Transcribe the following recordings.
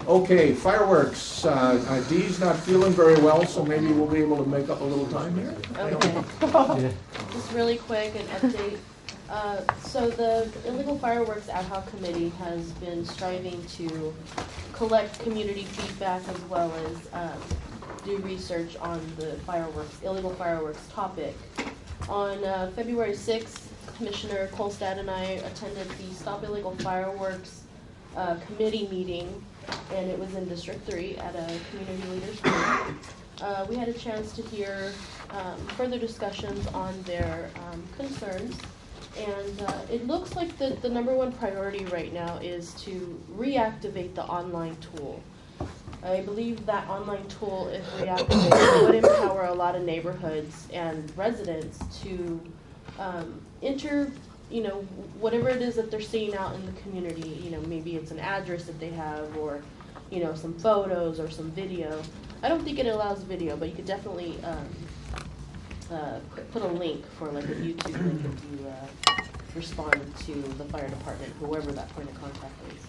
Okay, fireworks. Dee's not feeling very well, so maybe we'll be able to make up a little time here. Okay. Just really quick, an update. So the Illegal Fireworks Ad Hoc Committee has been striving to collect community feedback as well as do research on the illegal fireworks topic. On February 6th, Commissioner Kolstad and I attended the Stop Illegal Fireworks committee meeting, and it was in District 3 at a community leaders meeting. We had a chance to hear further discussions on their concerns, and it looks like the number one priority right now is to reactivate the online tool. I believe that online tool, if reactivated, would empower a lot of neighborhoods and residents to enter, whatever it is that they're seeing out in the community. Maybe it's an address that they have, or some photos or some video. I don't think it allows video, but you could definitely put a link for like a YouTube link if you respond to the fire department, whoever that point of contact is.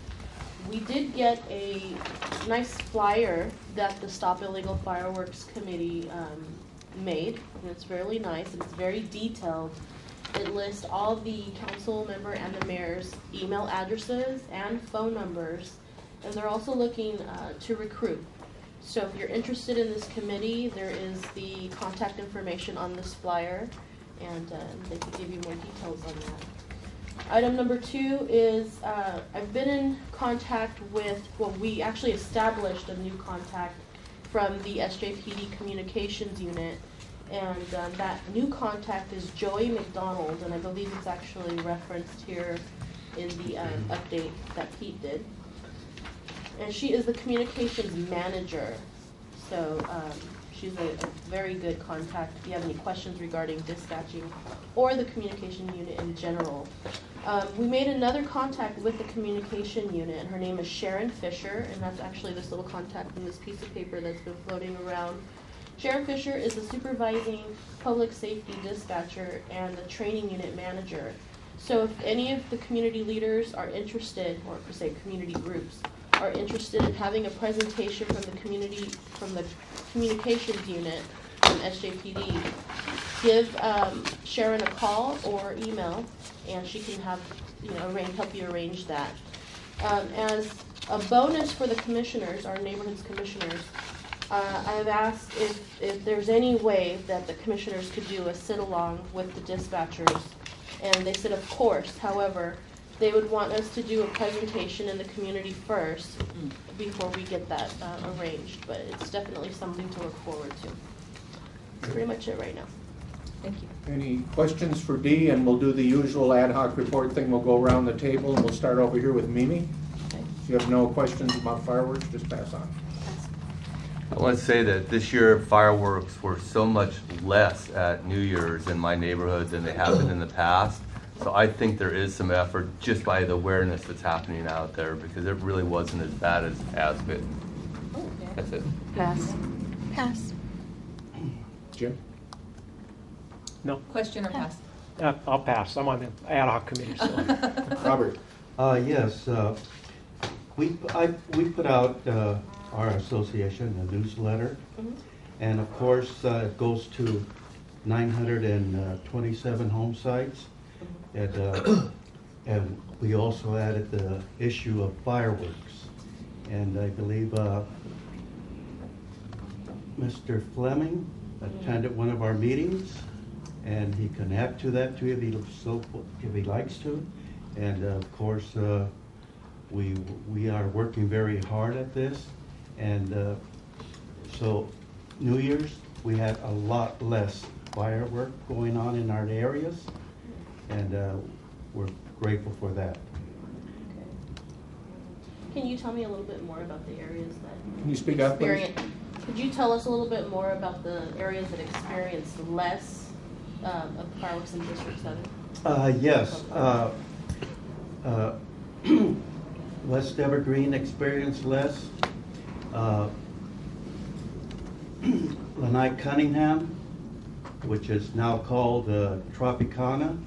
We did get a nice flyer that the Stop Illegal Fireworks Committee made, and it's really nice, and it's very detailed. It lists all the council member and the mayor's email addresses and phone numbers, and they're also looking to recruit. So if you're interested in this committee, there is the contact information on this flyer, and they can give you more details on that. Item number 2 is I've been in contact with, we actually established a new contact from the SJPD Communications Unit, and that new contact is Joey McDonald, and I believe it's actually referenced here in the update that Pete did. And she is the communications manager, so she's a very good contact if you have any questions regarding dispatching or the communication unit in general. We made another contact with the communication unit, and her name is Sharon Fisher, and that's actually this little contact in this piece of paper that's been floating around. Sharon Fisher is the supervising public safety dispatcher and the training unit manager. So if any of the community leaders are interested, or per se community groups, are interested in having a presentation from the communications unit from SJPD, give Sharon a call or email, and she can have, help you arrange that. As a bonus for the commissioners, our neighborhood's commissioners, I've asked if there's any way that the commissioners could do a sit-along with the dispatchers, and they said of course. However, they would want us to do a presentation in the community first before we get that arranged, but it's definitely something to look forward to. That's pretty much it right now. Thank you. Any questions for Dee? And we'll do the usual ad hoc report thing. We'll go around the table, and we'll start over here with Mimi. Okay. If you have no questions about fireworks, just pass on. I want to say that this year fireworks were so much less at New Year's in my neighborhood than they have been in the past. So I think there is some effort just by the awareness that's happening out there, because it really wasn't as bad as has been. Okay. That's it. Pass. Pass. Jim? No, Question or pass? I'll pass. I'm on the ad hoc committee, so. Robert? Yes, we put out our association a newsletter, and of course it goes to 927 home sites, and we also added the issue of fireworks, and I believe Mr. Fleming attended one of our meetings, and he can add to that too if he likes to. And of course, we are working very hard at this, and so New Year's we had a lot less firework going on in our areas, and we're grateful for that. Okay. Can you tell me a little bit more about the areas that Can you speak up, please? Could you tell us a little bit more about the areas that experienced less of fireworks in District 7? Yes. West Evergreen experienced less. Lanai Cunningham, which is now called Tropicana,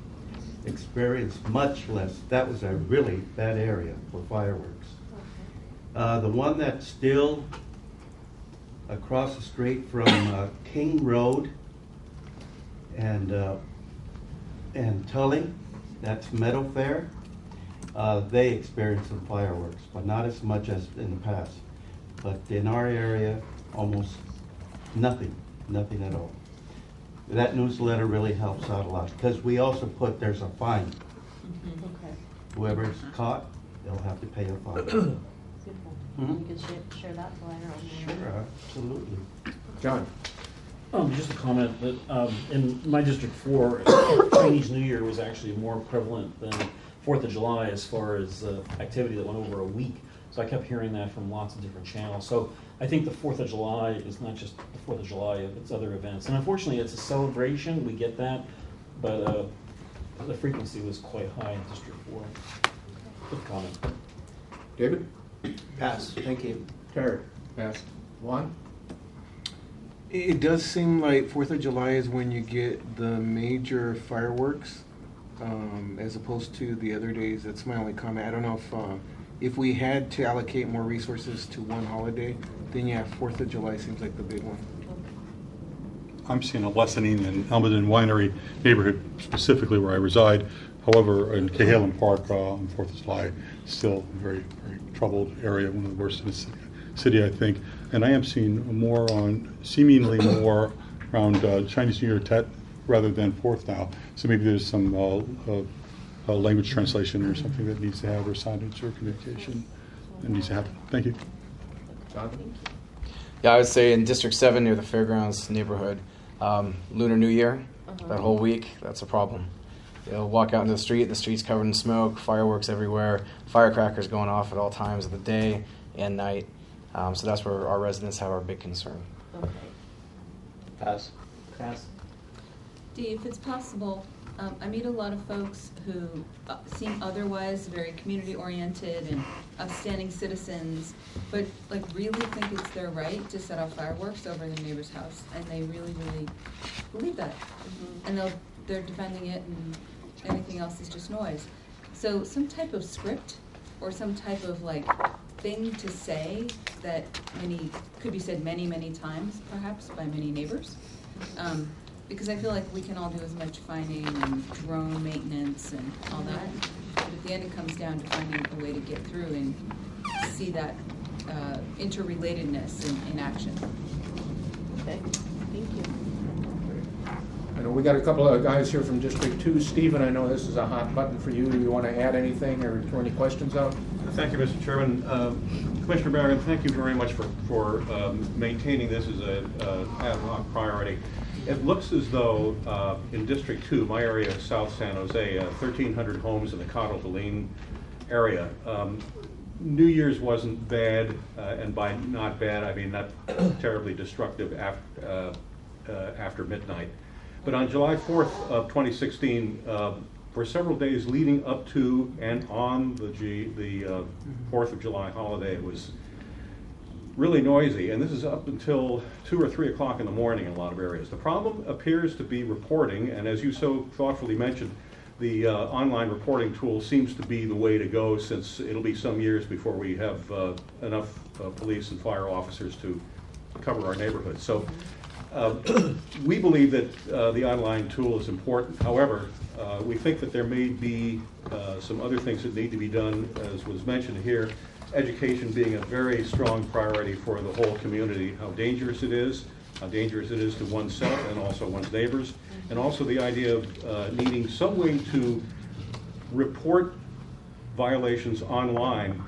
experienced much less. That was a really bad area for fireworks. The one that's still across the street from King Road and Tully, that's Meadow Fair. They experienced some fireworks, but not as much as in the past. But in our area, almost nothing at all. That newsletter really helps out a lot, because we also put, there's a fine. Okay. Whoever's caught, they'll have to pay a fine. Beautiful. Mhm. You could share that flyer on there. Sure, absolutely. John? Just a comment that in my District 4, Chinese New Year was actually more prevalent than 4th of July as far as activity that went over a week. So I kept hearing that from lots of different channels. So I think the 4th of July is not just the 4th of July, it's other events. And unfortunately, it's a celebration, we get that, but the frequency was quite high in District 4. Good comment. David? Pass, thank you. Terry? Pass. Juan? It does seem like 4th of July is when you get the major fireworks, as opposed to the other days. That's my only comment. I don't know if we had to allocate more resources to one holiday, then yeah, 4th of July seems like the big one. I'm seeing a lessening in Almaden Winery neighborhood, specifically where I reside. However, in Cahalan Park on 4th of July, still a very, very troubled area, one of the worst in the city, I think. And I am seeing seemingly more around Chinese New Year Tet rather than 4th now. So maybe there's some language translation or something that needs to have, or signage or communication that needs to happen. Thank you. Jonathan? Yeah, I would say in District 7 near the fairgrounds neighborhood, Lunar New Year, that whole week, that's a problem. You'll walk out into the street's covered in smoke, fireworks everywhere, firecrackers going off at all times of the day and night. So that's where our residents have our big concern. Okay. Pass. Pass. Dee, if it's possible, I meet a lot of folks who seem otherwise very community-oriented and upstanding citizens, but like really think it's their right to set off fireworks over their neighbor's house, and they really, really believe that. And they're defending it, and anything else is just noise. So some type of script or some type of like thing to say that could be said many, many times, perhaps by many neighbors. Because I feel like we can all do as much finding and drone maintenance and all that, but at the end it comes down to finding a way to get through and see that interrelatedness in action. Okay, thank you. I know we got a couple of guys here from District 2. Stephen, I know this is a hot button for you. Do you want to add anything or throw any questions out? Thank you, Mr. Chairman. Commissioner Barron, thank you very much for maintaining this as an ad hoc priority. It looks as though in District 2, my area of South San Jose, 1,300 homes in the Coto Belén area, New Year's wasn't bad, and by not bad, I mean not terribly destructive after midnight. But on July 4th of 2016, for several days leading up to and on the 4th of July holiday, it was really noisy, and this is up until 2 or 3 o'clock in the morning in a lot of areas. The problem appears to be reporting, and as you so thoughtfully mentioned, the online reporting tool seems to be the way to go, since it'll be some years before we have enough police and fire officers to cover our neighborhoods. So we believe that the online tool is important. However, we think that there may be some other things that need to be done, as was mentioned here. Education being a very strong priority for the whole community, how dangerous it is to oneself and also one's neighbors, and also the idea of needing some way to report violations online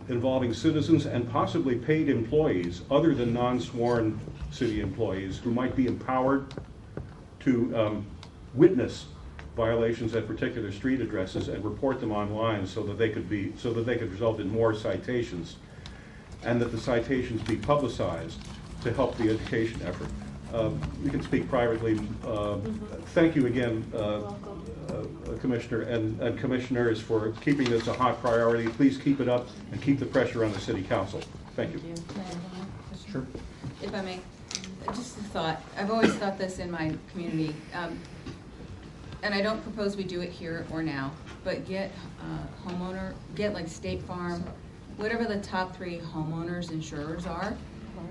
involving citizens and possibly paid employees other than non-sworn city employees who might be empowered to witness violations at particular street addresses and report them online, so that they could result in more citations, and that the citations be publicized to help the education effort. You can speak privately. Thank you again, Commissioner and Commissioners, for keeping this a hot priority. Please keep it up and keep the pressure on the City Council. Thank you. Sure. If I may, just a thought. I've always thought this in my community. And I don't propose we do it here or now, but get like State Farm, whatever the top 3 homeowners insurers are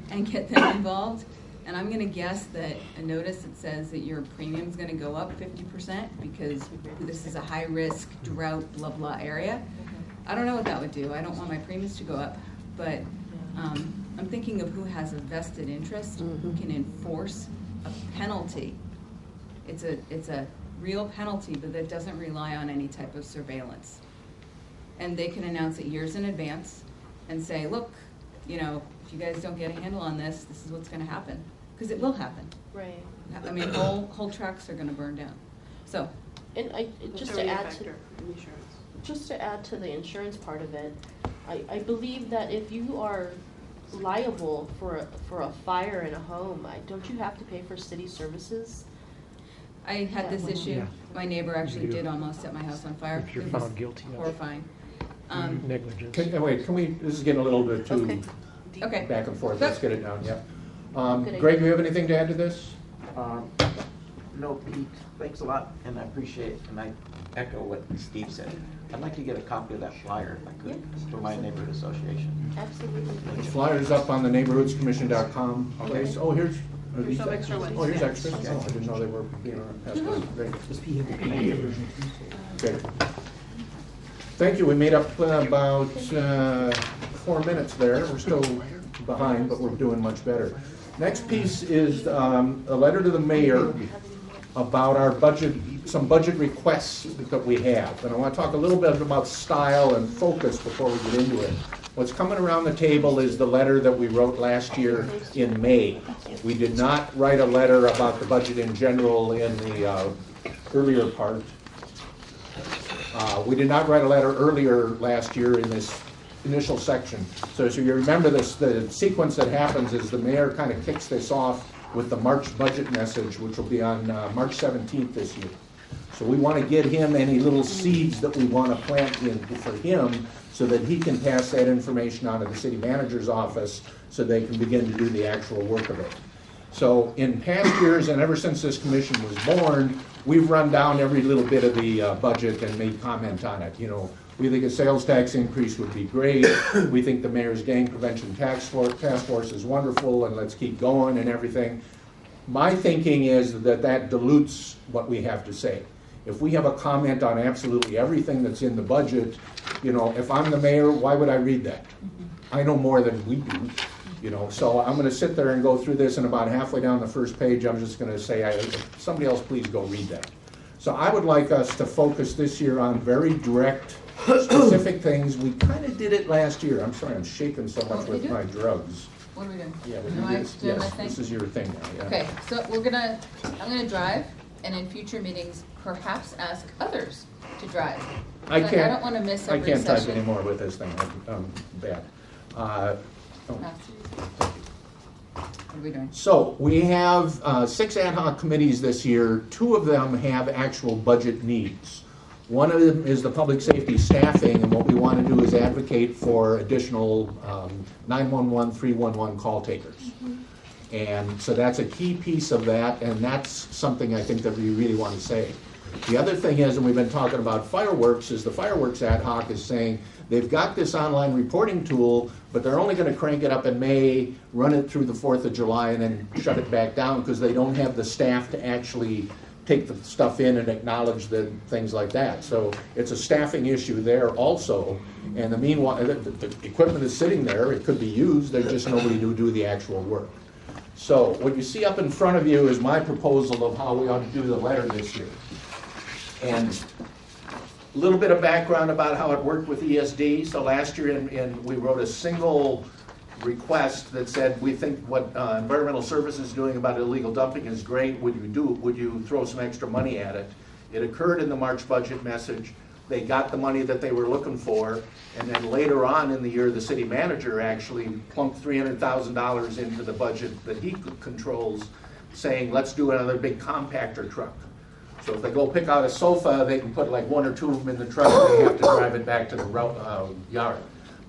and get them involved. And I'm gonna guess that a notice that says that your premium's gonna go up 50% because this is a high-risk drought, blah, blah area. I don't know what that would do. I don't want my premiums to go up, but I'm thinking of who has a vested interest, who can enforce a penalty. It's a real penalty, but that doesn't rely on any type of surveillance. And they can announce it years in advance and say, look, you know, if you guys don't get a handle on this, this is what's gonna happen. Because it will happen. Right. I mean, whole tracks are gonna burn down. So, And just to add to the insurance part of it, I believe that if you are liable for a fire in a home, don't you have to pay for city services? I had this issue. Yeah. My neighbor actually You do. did almost set my house on fire. If you're It was found guilty of it. horrifying. Negligence. Can we, this is getting a little bit too Okay. Okay. back and forth, let's get it down, yeah. Good Greg, do you have anything to add to this? No, Pete, thanks a lot, and I appreciate it, and I echo what Steve said. I'd like to get a copy of that flyer, if I could, for my neighborhood association. Absolutely. The flyer's up on the neighborhoodscommission.com. Okay, so, oh, here's. Here's some extra ones. Oh, here's Yeah. extras? Oh, I didn't know they were being passed on. Great. Okay. Thank you, we made up about 4 minutes there. We're still behind, but we're doing much better. Next piece is a letter to the mayor about our budget, some budget requests that we have. And I want to talk a little bit about style and focus before we get into it. What's coming around the table is the letter that we wrote last year in May. We did not write a letter about the budget in general in the earlier part. We did not write a letter earlier last year in this initial section. So you remember this, the sequence that happens is the mayor kind of kicks this off with the March budget message, which will be on March 17th this year. So we want to get him any little seeds that we want to plant in for him so that he can pass that information on to the city manager's office so they can begin to do the actual work of it. So in past years, and ever since this commission was born, we've run down every little bit of the budget and made comment on it. You know, we think a sales tax increase would be great. We think the mayor's gang prevention task force is wonderful, and let's keep going and everything. My thinking is that that dilutes what we have to say. If we have a comment on absolutely everything that's in the budget, you know, if I'm the mayor, why would I read that? I know more than we do. You know, so I'm going to sit there and go through this, and about halfway down the first page, I'm just going to say, somebody else please go read that. So I would like us to focus this year on very direct, specific things. We kind of did it last year. I'm sorry, I'm shaking so much with my drugs. What are we doing? Yeah, Am I doing my yes, thing? this is your thing now, yeah. Okay, so I'm gonna drive, and in future meetings, perhaps ask others to drive. I But can't. I don't wanna miss every I can't type session. anymore with this thing. I'm bad. Oh. What are we doing? So we have 6 ad hoc committees this year. 2 of them have actual budget needs. One of them is the public safety staffing, and what we want to do is advocate for additional 911, 311 call takers. And so that's a key piece of that, and that's something I think that we really want to say. The other thing is, and we've been talking about fireworks, is the fireworks ad hoc is saying they've got this online reporting tool, but they're only going to crank it up in May, run it through the 4th of July, and then shut it back down because they don't have the staff to actually take the stuff in and acknowledge the things like that. So it's a staffing issue there also. And the meanwhile, the equipment is sitting there, it could be used, there's just nobody to do the actual work. So what you see up in front of you is my proposal of how we ought to do the letter this year. And a little bit of background about how it worked with ESD. So last year we wrote a single request that said, we think what environmental services is doing about illegal dumping is great. Would you throw some extra money at it? It occurred in the March budget message. They got the money that they were looking for, and then later on in the year, the city manager actually plunked $300,000 into the budget that he controls, saying, let's do another big compactor truck. So if they go pick out a sofa, they can put like 1 or 2 of them in the truck, and they have to drive it back to the yard.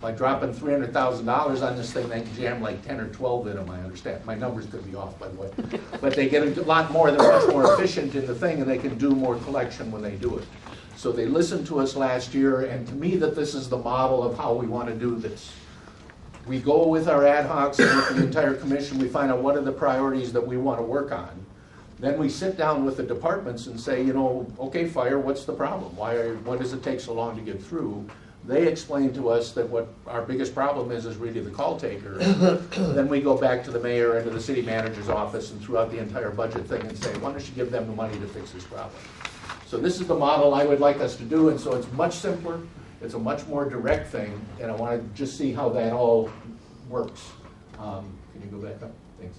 By dropping $300,000 on this thing, they can jam like 10 or 12 in them, I understand. My numbers could be off, by the way. But they get a lot more, they're much more efficient in the thing, and they can do more collection when they do it. So they listened to us last year, and to me, that this is the model of how we want to do this. We go with our ad hocs and with the entire commission, we find out what are the priorities that we want to work on. Then we sit down with the departments and say, you know, okay, fire, what's the problem? Why does it take so long to get through? They explain to us that what our biggest problem is really the call taker. Then we go back to the mayor and to the city manager's office and throughout the entire budget thing and say, why don't you give them the money to fix this problem? So this is the model I would like us to do, and so it's much simpler, it's a much more direct thing, and I want to just see how that all works. Can you go back up? Thanks.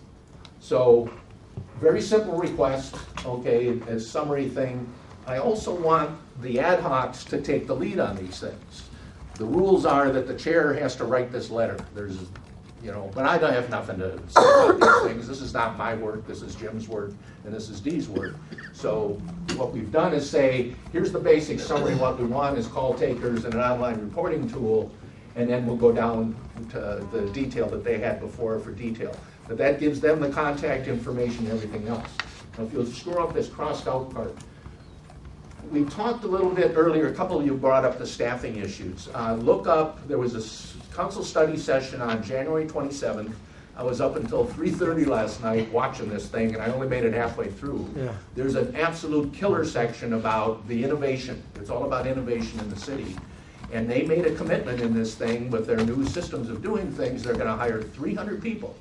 So, very simple request, okay, as summary thing. I also want the ad hocs to take the lead on these things. The rules are that the chair has to write this letter. There's, you know, but I don't have nothing to say about these things. This is not my work, this is Jim's work, and this is Dee's work. So what we've done is say, here's the basic summary. What we want is call takers and an online reporting tool, and then we'll go down to the detail that they had before for detail. But that gives them the contact information and everything else. Now if you'll scroll up this crossed out part, we talked a little bit earlier, a couple of you brought up the staffing issues. Look up, there was a council study session on January 27th. I was up until 3:30 last night watching this thing, and I only made it halfway through. Yeah. There's an absolute killer section about the innovation. It's all about innovation in the city. And they made a commitment in this thing with their new systems of doing things. They're going to hire 300 people